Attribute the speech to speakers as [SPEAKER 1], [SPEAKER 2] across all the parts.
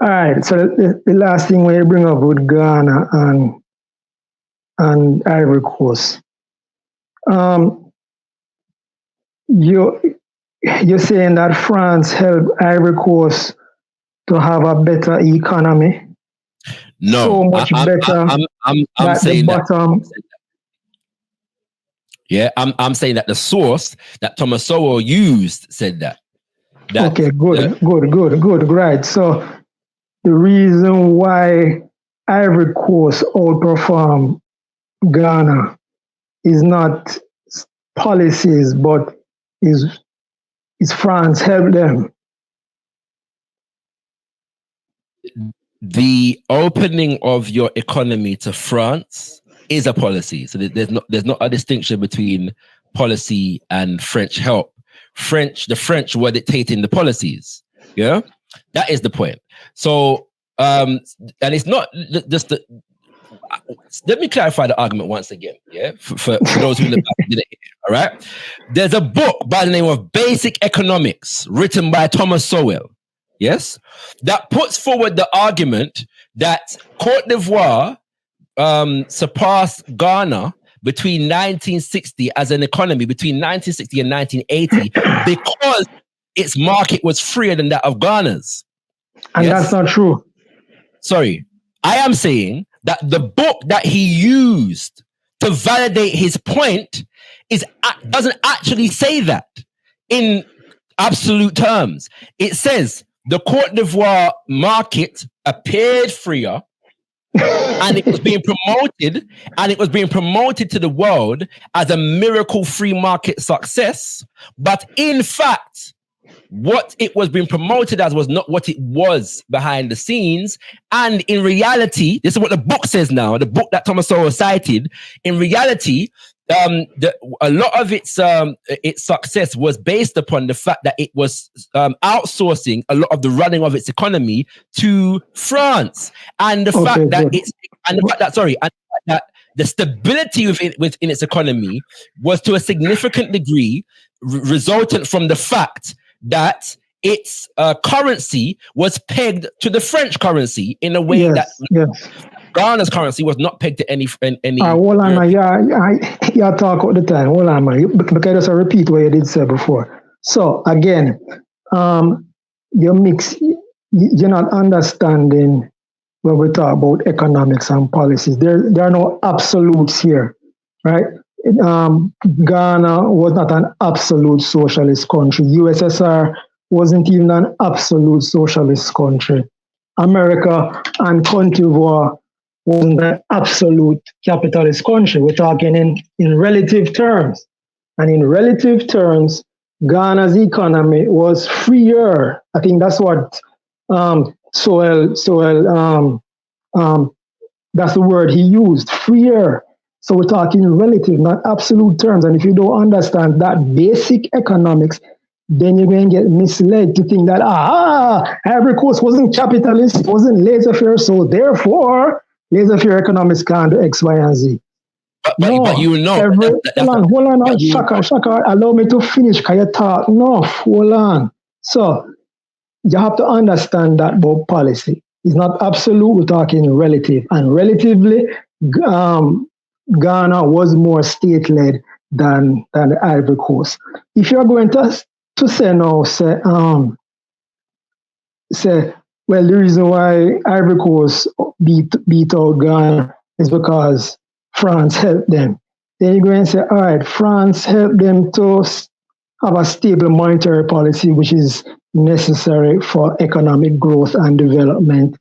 [SPEAKER 1] All right. So the last thing when you bring up with Ghana and Ivory Coast, um, you you're saying that France helped Ivory Coast to have a better economy, so
[SPEAKER 2] No,
[SPEAKER 1] much better
[SPEAKER 2] I'm
[SPEAKER 1] that the
[SPEAKER 2] saying that.
[SPEAKER 1] bottom.
[SPEAKER 2] Yeah, I'm saying that the source that Thomas Sowell used said that.
[SPEAKER 1] Okay, good. Right. So the reason why Ivory Coast outperform Ghana is not policies, but is France help them.
[SPEAKER 2] The opening of your economy to France is a policy. So there's not a distinction between policy and French help. The French were dictating the policies. Yeah, that is the point. So and it's not just the. Let me clarify the argument once again. Yeah, for those who didn't hear. All right, there's a book by the name of Basic Economics written by Thomas Sowell. Yes, that puts forward the argument that Cote d'Ivoire surpassed Ghana between 1960 as an economy, between 1960 and 1980, because its market was freer than that of Ghana's.
[SPEAKER 1] And yes? That's not true.
[SPEAKER 2] Sorry, I am saying that the book that he used to validate his point doesn't actually say that in absolute terms. It says the Cote d'Ivoire market appeared freer and it was being promoted to the world as a miracle free market success. But in fact, what it was being promoted as was not what it was behind the scenes. And in reality, this is what the book says now, the book that Thomas Sowell cited. In reality, a lot of its success was based upon the fact that it was outsourcing a lot of the running of its economy to France, and the fact that the stability within its economy was to a significant degree resultant from the fact that its currency was pegged to the French currency in a way that Ghana's currency was not pegged to any.
[SPEAKER 1] Hold on, man. You talk all the time. Hold on, man. Because I just repeat what you did say before. So again, you mix. You're not understanding when we talk about economics and policies. There are no absolutes here, right? Ghana was not an absolute socialist country. USSR wasn't even an absolute socialist country. America and Cote d'Ivoire wasn't an absolute capitalist country. We're talking in relative terms. And in relative terms, Ghana's economy was freer. I think that's what Sowell, that's the word he used, freer. So we're talking relative, not absolute terms. And if you don't understand that basic economics, then you're going to get misled to think that, Ivory Coast wasn't capitalist, wasn't laissez-faire, so therefore, laissez-faire economics can't do X, Y, and Z.
[SPEAKER 2] But you know.
[SPEAKER 1] Hold on, Shaka, allow me to finish, because you talk enough, hold on. So you have to understand that about policy. It's not absolute, we're talking relative. And relatively, Ghana was more state-led than the Ivory Coast. If you're going to say now, well, the reason why Ivory Coast beat out Ghana is because France helped them. Then you're going to say, all right, France helped them to have a stable monetary policy, which is necessary for economic growth and development.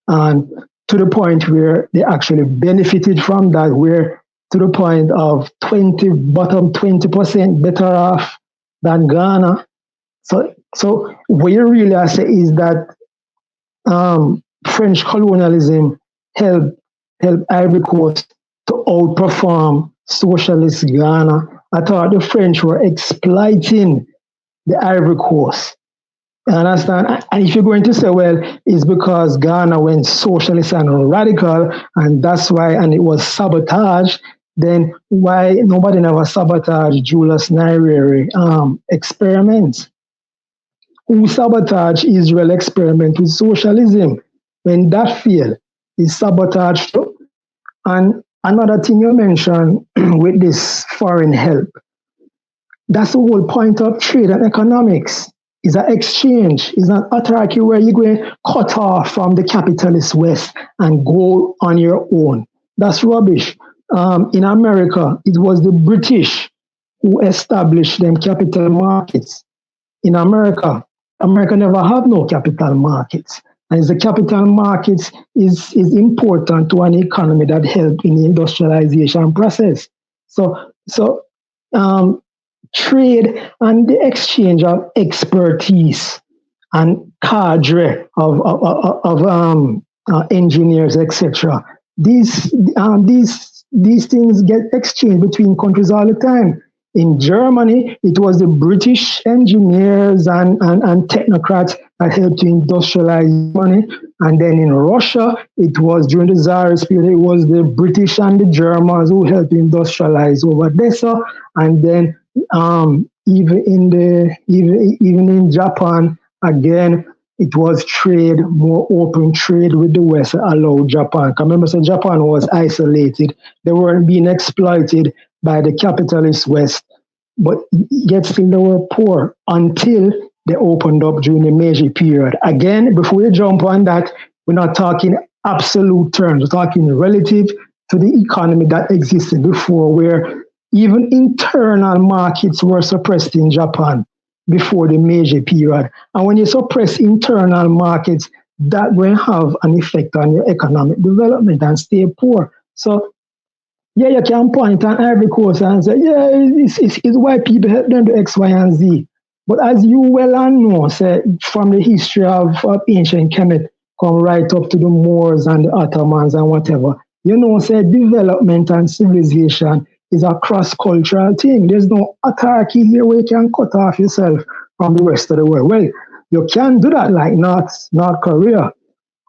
[SPEAKER 1] And to the point where they actually benefited from that, where to the point of bottom 20% better off than Ghana. So what you really are saying is that French colonialism helped Ivory Coast to outperform socialist Ghana. I thought the French were exploiting the Ivory Coast. You understand? And if you're going to say, well, it's because Ghana went socialist and radical, and that's why, and it was sabotage, then why nobody never sabotaged Julius Nyerere experiments? who sabotage Israel experiment with socialism. When that failed, he sabotaged too. And another thing you mentioned with this foreign help, that's the whole point of trade and economics. Is an exchange, is an autarky where you're going to cut off from the capitalist West and go on your own. That's rubbish. In America, it was the British who established them capital markets. In America, America never have no capital markets. And the capital markets is important to an economy that help in the industrialization process. So trade and the exchange of expertise and cadre of engineers, etc. These things get exchanged between countries all the time. In Germany, it was the British engineers and technocrats that helped to industrialize money. And then in Russia, it was during the Tsarist period, it was the British and the Germans who helped industrialize over there. And then even in Japan, again, it was trade, more open trade with the West allowed Japan. Remember, so Japan was isolated. They weren't being exploited by the capitalist West, but yet still they were poor until they opened up during the Meiji period. Again, before we jump on that, we're not talking absolute terms. We're talking relative to the economy that existed before, where even internal markets were suppressed in Japan before the Meiji period. And when you suppress internal markets, that will have an effect on your economic development and stay poor. So, yeah, you can point on Ivory Coast and say, yeah, it's white people help them do X, Y, and Z. But as you well know, say, from the history of ancient Kemet, come right up to the Moors and the Ottomans and whatever, you know, say, development and civilization is a cross-cultural thing. There's no autarky here where you can cut off yourself from the rest of the world. Well, you can do that like North Korea,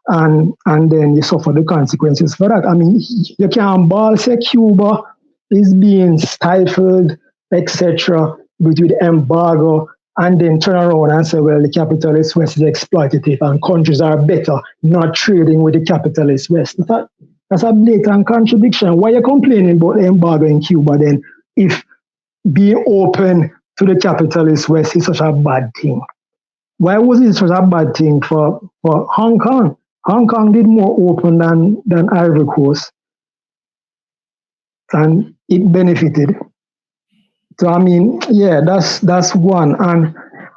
[SPEAKER 1] and then you suffer the consequences for that. I mean, you can ball say Cuba is being stifled, etc., with embargo, and then turn around and say, well, the capitalist West is exploitative and countries are better not trading with the capitalist West. That's a blatant contradiction. Why are you complaining about the embargo in Cuba then, if being open to the capitalist West is such a bad thing? Why was it such a bad thing for Hong Kong? Hong Kong did more open than Ivory Coast, and it benefited. So I mean, yeah, that's one. And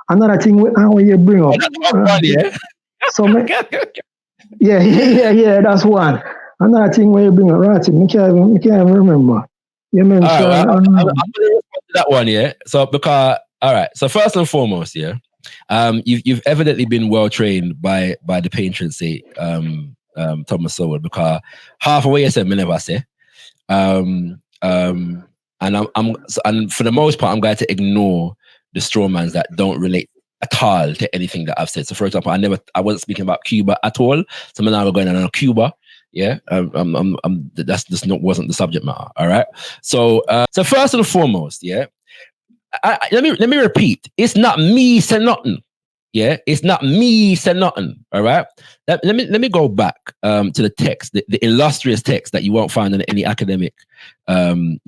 [SPEAKER 1] another thing when you bring up, that's one. Another thing when you bring up, right? I can't even remember. You mentioned.
[SPEAKER 2] All right, I'm going to respond to that one, yeah. So because, all right. So first and foremost, yeah, you've evidently been well trained by the patron saint, Thomas Sowell, because half of what you said, me never say. And for the most part, I'm going to ignore the strawmans that don't relate at all to anything that I've said. So, for example, I wasn't speaking about Cuba at all. So I'm now going on Cuba. Yeah, that's just wasn't the subject matter. All right. So first and foremost, yeah. Let me repeat. It's not me saying nothing. Yeah, it's not me saying nothing. All right. Let me go back to the text, the illustrious text that you won't find in any academic, reading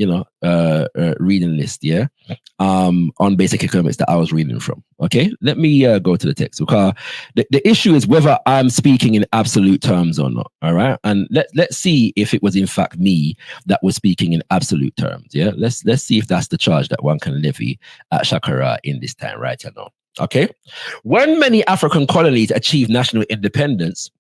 [SPEAKER 2] list. Yeah, on basic economics that I was reading from. Okay, let me go to the text, because the issue is whether I'm speaking in absolute terms or not. All right, and let's see if it was in fact me that was speaking in absolute terms. Yeah, let's see if that's the charge that one can levy at Shakara in this time right now. Okay, when many African colonies achieved national independence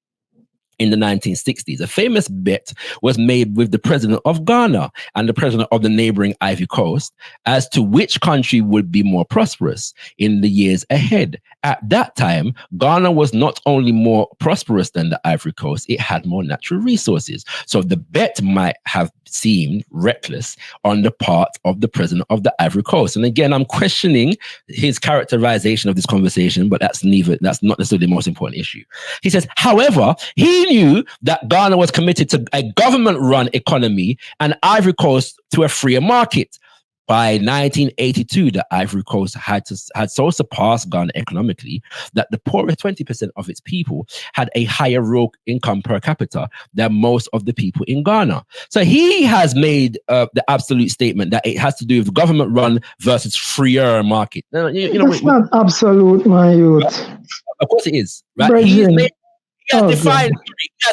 [SPEAKER 2] in the 1960s, a famous bet was made with the president of Ghana and the president of the neighboring Ivory Coast as to which country would be more prosperous in the years ahead. At that time, Ghana was not only more prosperous than the Ivory Coast, it had more natural resources. So the bet might have seemed reckless on the part of the president of the Ivory Coast. And again, I'm questioning his characterization of this conversation, but that's not necessarily the most important issue. He says, however, he knew that Ghana was committed to a government-run economy and Ivory Coast to a freer market. By 1982, the Ivory Coast had so surpassed Ghana economically that the poorest 20% of its people had a higher real income per capita than most of the people in Ghana. So he has made the absolute statement that it has to do with government run versus freer market.
[SPEAKER 1] That's not absolute, my youth.
[SPEAKER 2] Of course it is, right? He has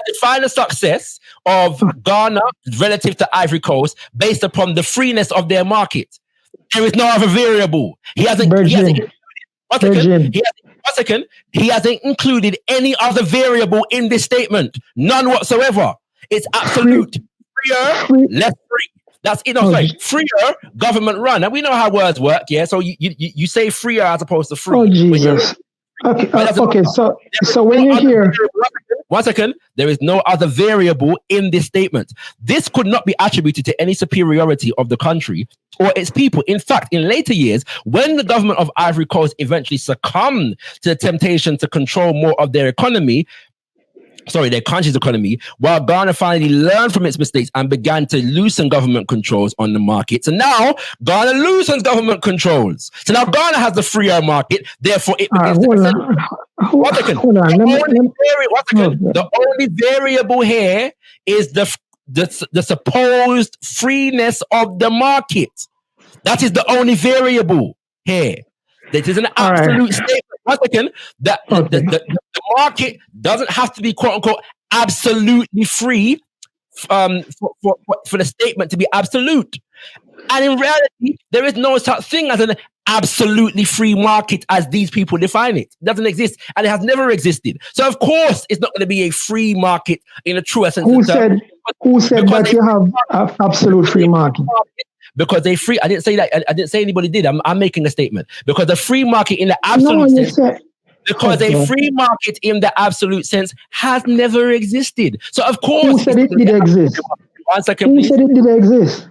[SPEAKER 2] defined the success of Ghana relative to Ivory Coast based upon the freeness of their market. There is no other variable. He hasn't included any other variable in this statement. None whatsoever. It's absolute. Freer, less free. That's freer government run. And we know how words work, yeah? So you say freer as opposed to free.
[SPEAKER 1] Oh, Jesus. Okay, so when you hear...
[SPEAKER 2] One second, there is no other variable in this statement. This could not be attributed to any superiority of the country or its people. In fact, in later years, when the government of Ivory Coast eventually succumbed to the temptation to control more of their country's economy, while Ghana finally learned from its mistakes and began to loosen government controls on the market. So now Ghana loosens government controls. So now Ghana has the freer market, therefore it begins The only variable here is the supposed freeness of the market. That is the only variable here. That is an absolute statement. One second, that the market doesn't have to be quote unquote absolutely free for the statement to be absolute. And in reality, there is no such thing as an absolutely free market as these people define it. It doesn't exist, and it has never existed. So of course, it's not going to be a free market in a true sense.
[SPEAKER 1] Who said that you have an absolute free market?
[SPEAKER 2] Because they free. I didn't say that. I didn't say anybody did. I'm making a statement. Because the free market in the absolute sense. Because a free market in the absolute sense has never existed. So of course,
[SPEAKER 1] who said it did exist?
[SPEAKER 2] 1 second,
[SPEAKER 1] who
[SPEAKER 2] please.
[SPEAKER 1] said it did exist?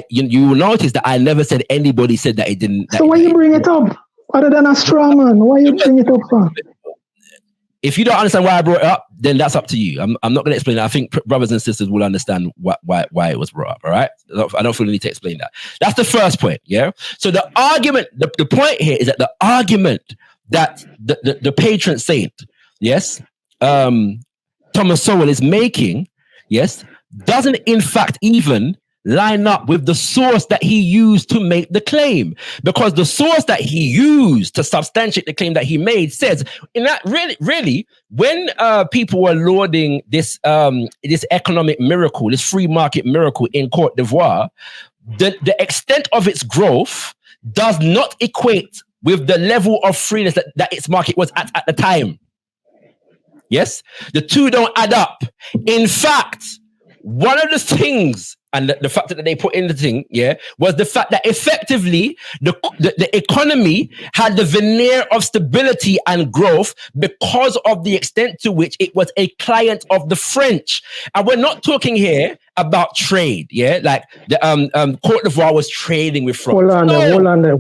[SPEAKER 2] You will notice that I never said anybody said that it didn't.
[SPEAKER 1] So why you bring it up? Other than a straw man, why you bring it up for?
[SPEAKER 2] If you don't understand why I brought it up, then that's up to you. I'm not going to explain it. I think brothers and sisters will understand why it was brought up. All right, I don't feel the need to explain that. That's the first point. Yeah. So the argument, the point here is that the argument that the patron saint, yes, Thomas Sowell is making, yes, doesn't in fact even line up with the source that he used to make the claim, because the source that he used to substantiate the claim that he made says in that really when people were lauding this economic miracle, this free market miracle in Côte d'Ivoire, the extent of its growth does not equate with the level of freeness that its market was at the time. Yes, the two don't add up. In fact, one of the things, and the fact that they put in the thing, was the fact that effectively the economy had the veneer of stability and growth because of the extent to which it was a client of the French. And we're not talking here about trade, like the Côte d'Ivoire was trading with France.
[SPEAKER 1] Hold on there.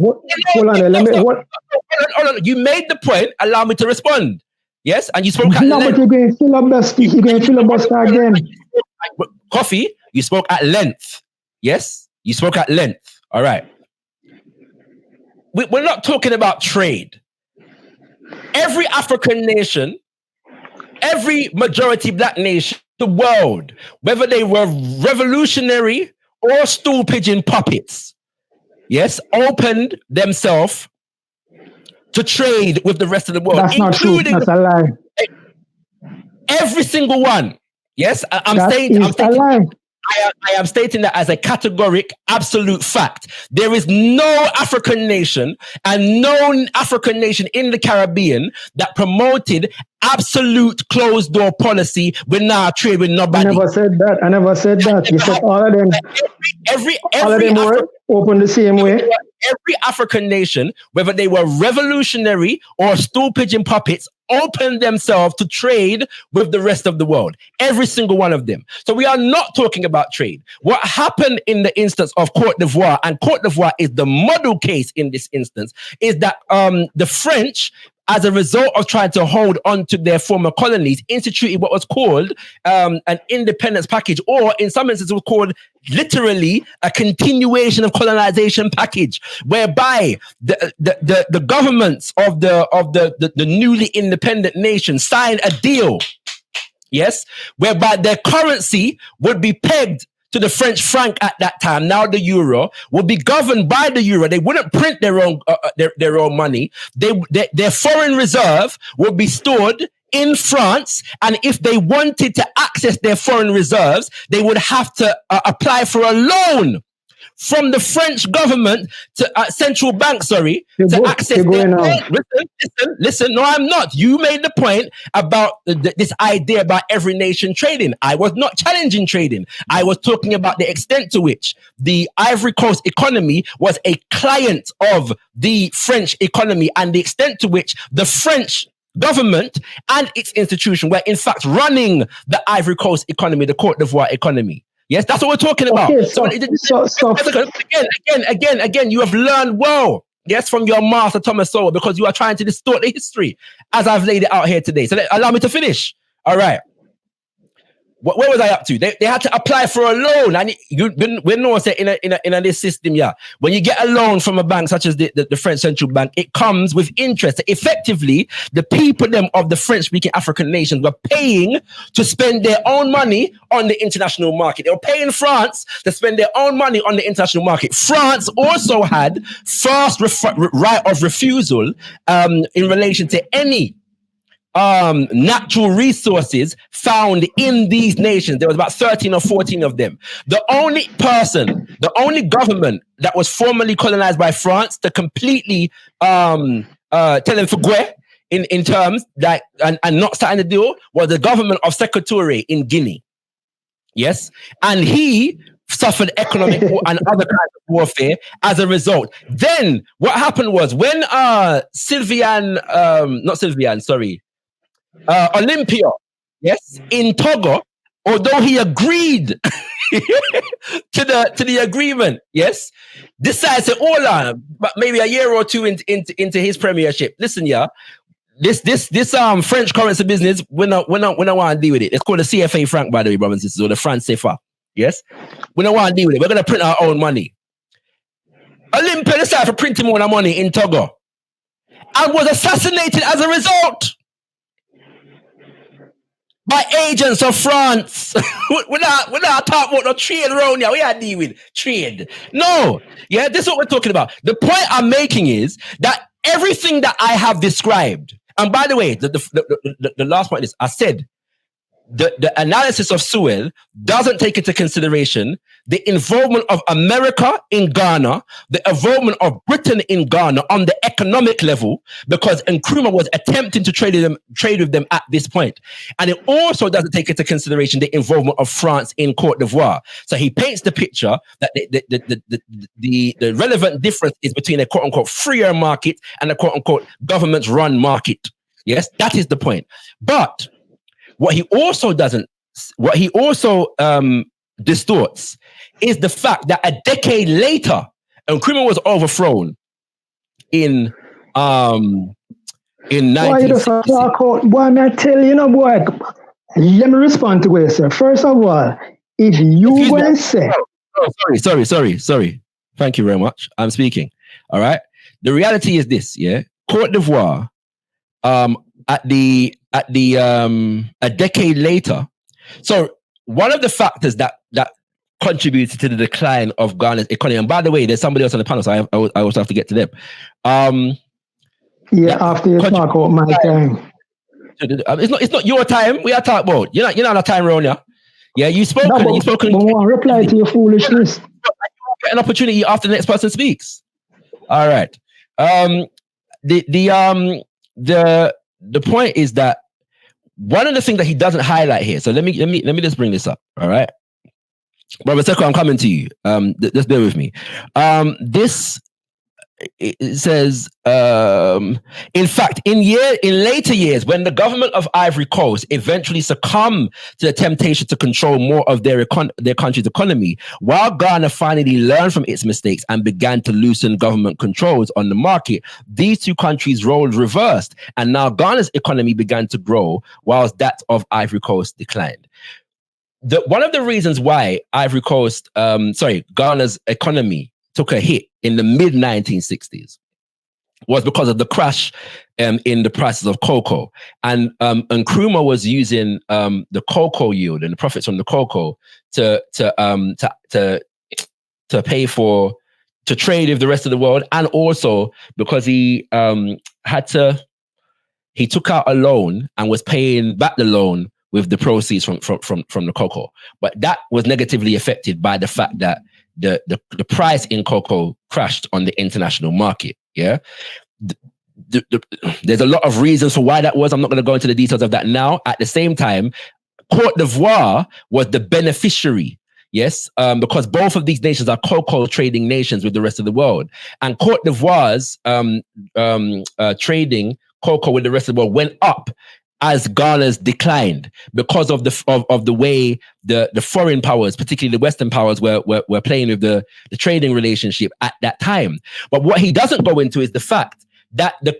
[SPEAKER 2] You made the point. Allow me to respond. Yes, and you spoke at length.
[SPEAKER 1] But you're going to filibuster again.
[SPEAKER 2] Coffee, you spoke at length. Yes, you spoke at length. All right. We're not talking about trade. Every African nation, every majority black nation, the world, whether they were revolutionary or stool pigeon puppets, yes, opened themselves to trade with the rest of the world.
[SPEAKER 1] That's not true. That's a lie.
[SPEAKER 2] Every single one. Yes, I am stating that as a categoric, absolute fact. There is no African nation and no African nation in the Caribbean that promoted absolute closed door policy with now trade with nobody.
[SPEAKER 1] I never said that. You said all of them. All of them were open the same way.
[SPEAKER 2] Every African nation, whether they were revolutionary or stool pigeon puppets, opened themselves to trade with the rest of the world. Every single one of them. So we are not talking about trade. What happened in the instance of Côte d'Ivoire, and Côte d'Ivoire is the model case in this instance, is that the French as a result of trying to hold on to their former colonies, instituted what was called an independence package, or in some instances was called literally a continuation of colonization package, whereby the governments of the newly independent nation signed a deal, yes, whereby their currency would be pegged to the French franc at that time, now the euro, would be governed by the euro. They wouldn't print their own money. Their foreign reserve would be stored in France, and if they wanted to access their foreign reserves, they would have to apply for a loan from the French government to central bank, to access their listen. No, I'm not. You made the point about this idea about every nation trading. I was not challenging trading. I was talking about the extent to which the Ivory Coast economy was a client of the French economy, and the extent to which the French government and its institution were in fact running the Ivory Coast economy, the Côte d'Ivoire economy. Yes, that's what we're talking about.
[SPEAKER 1] Okay,
[SPEAKER 2] again, you have learned well, yes, from your master Thomas Sowell, because you are trying to distort the history as I've laid it out here today. So allow me to finish. All right. Where was I up to? They had to apply for a loan, and we know in this system, yeah. When you get a loan from a bank such as the French Central Bank, it comes with interest. Effectively, the people of the French-speaking African nations were paying to spend their own money on the international market. They were paying France to spend their own money on the international market. France also had first right of refusal in relation to any natural resources found in these nations. There was about 13 or 14 of them. The only government that was formally colonized by France to completely tell them for Gué in terms that and not sign the deal was the government of Sékou Touré in Guinea. Yes, and he suffered economic and other kinds of warfare as a result. Then what happened was when Olympia, yes, in Togo, although he agreed to the agreement, yes, decided to hold on, but maybe a year or two into his premiership. Listen, yeah, this French currency business, we don't want to deal with it. It's called the CFA franc, by the way, brothers and sisters, or the franc CFA. Yes, we don't want to deal with it. We're going to print our own money. Olympia decided to print more money in Togo and was assassinated as a result by agents of France. we're not talking about no trade around here. We are dealing with trade. No. Yeah, this is what we're talking about. The point I'm making is that everything that I have described, and by the way, the last point is I said the analysis of Sowell doesn't take into consideration the involvement of America in Ghana, the involvement of Britain in Ghana on the economic level, because Nkrumah was attempting to trade with them at this point. And it also doesn't take into consideration the involvement of France in Côte d'Ivoire. So he paints the picture that the relevant difference is between a quote-unquote freer market and a quote-unquote government-run market. Yes, that is the point. But what he also distorts is the fact that a decade later, Nkrumah was overthrown in 1966.
[SPEAKER 1] Boy, I tell you, boy, let me respond to what you said. First of all, if you will say...
[SPEAKER 2] Sorry. Thank you very much. I'm speaking. All right. The reality is this, yeah. Côte d'Ivoire, a decade later. So one of the factors that contributed to the decline of Ghana's economy, and by the way, there's somebody else on the panel, so I also have to get to them.
[SPEAKER 1] After you talk about my time.
[SPEAKER 2] It's not your time. We are talking about. You're not a time around here. Yeah, you've spoken.
[SPEAKER 1] No, you've spoken. Reply to your foolishness.
[SPEAKER 2] You get an opportunity after the next person speaks. All right. The point is that one of the things that he doesn't highlight here. So let me just bring this up. All right, Robert Seko, I'm coming to you. Just bear with me. This it says, in fact, in later years, when the government of Ivory Coast eventually succumbed to the temptation to control more of their country's economy, while Ghana finally learned from its mistakes and began to loosen government controls on the market, these two countries' roles reversed, and now Ghana's economy began to grow, whilst that of Ivory Coast declined. One of the reasons why Ghana's economy took a hit in the mid 1960s was because of the crash in the prices of cocoa, and Nkrumah was using the cocoa yield and the profits from the cocoa to pay for to trade with the rest of the world, and also because he took out a loan and was paying back the loan with the proceeds from the cocoa. But that was negatively affected by the fact that the price in cocoa crashed on the international market. Yeah. There's a lot of reasons for why that was. I'm not going to go into the details of that now. At the same time, Cote d'Ivoire was the beneficiary. Yes, because both of these nations are cocoa trading nations with the rest of the world. And Cote d'Ivoire's trading cocoa with the rest of the world went up as Ghana's declined because of the way the foreign powers, particularly the Western powers, were playing with the trading relationship at that time. But what he doesn't go into is the fact that the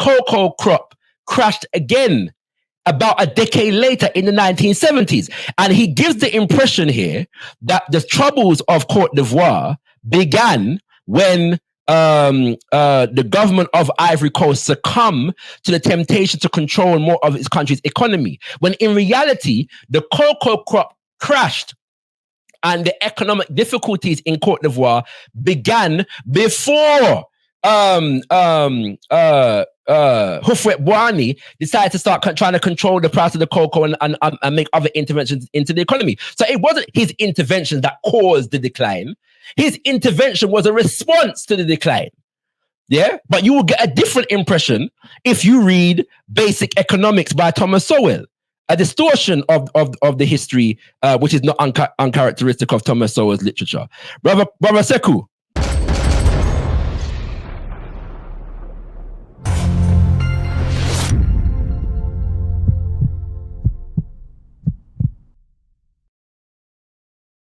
[SPEAKER 2] cocoa crop crashed again about a decade later in the 1970s. And he gives the impression here that the troubles of Cote d'Ivoire began when the government of Ivory Coast succumbed to the temptation to control more of its country's economy, when in reality, the cocoa crop crashed and the economic difficulties in Cote d'Ivoire began before Houphouët Boigny decided to start trying to control the price of the cocoa and make other interventions into the economy. So it wasn't his intervention that caused the decline. His intervention was a response to the decline. Yeah, but you will get a different impression if you read Basic Economics by Thomas Sowell, a distortion of the history, which is not uncharacteristic of Thomas Sowell's literature. Brother Sekou,